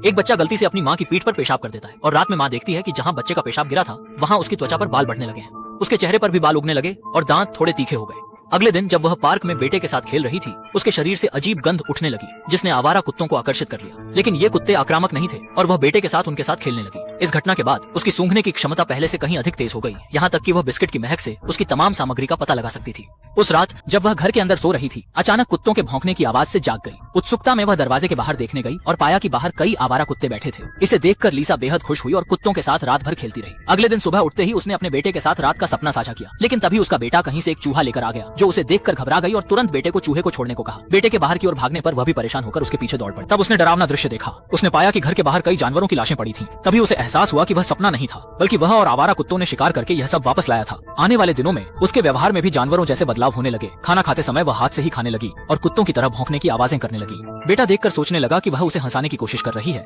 एक बच्चा गलती से अपनी माँ की पीठ पर पेशाब कर देता है और रात में माँ देखती है कि जहाँ बच्चे का पेशाब गिरा था वहाँ उसकी त्वचा पर बाल बढ़ने लगे हैं। उसके चेहरे पर भी बाल उगने लगे और दांत थोड़े तीखे हो गए। अगले दिन जब वह पार्क में बेटे के साथ खेल रही थी, उसके शरीर से अजीब गंध उठने लगी जिसने आवारा कुत्तों को आकर्षित कर लिया। लेकिन ये कुत्ते आक्रामक नहीं थे और वह बेटे के साथ उनके साथ खेलने लगी। इस घटना के बाद उसकी सूंघने की क्षमता पहले से कहीं अधिक तेज हो गई, यहाँ तक कि वह बिस्किट की महक से उसकी तमाम सामग्री का पता लगा सकती थी। उस रात जब वह घर के अंदर सो रही थी, अचानक कुत्तों के भौंकने की आवाज से जाग गई। उत्सुकता में वह दरवाजे के बाहर देखने गई और पाया कि बाहर कई आवारा कुत्ते बैठे थे। इसे देखकर लीसा बेहद खुश हुई और कुत्तों के साथ रात भर खेलती रही। अगले दिन सुबह उठते ही उसने अपने बेटे के साथ रात का सपना साझा किया, लेकिन तभी उसका बेटा कहीं से एक चूहा लेकर आ गया जो उसे देखकर घबरा गई और तुरंत बेटे को चूहे को छोड़ने को कहा। बेटे के बाहर की ओर भागने पर वह भी परेशान होकर उसके पीछे दौड़ पड़ी। तब उसने डरावना दृश्य देखा। उसने पाया कि घर के बाहर कई जानवरों की लाशें पड़ी थीं। तभी उसे एहसास हुआ कि वह सपना नहीं था, बल्कि वह और आवारा कुत्तों ने शिकार करके यह सब वापस लाया था। आने वाले दिनों में उसके व्यवहार में भी जानवरों जैसे बदलाव होने लगे। खाना खाते समय वह हाथ से ही खाने लगी और कुत्तों की तरह भौंकने की आवाजें करने लगी। बेटा देखकर सोचने लगा कि वह उसे हंसाने की कोशिश कर रही है।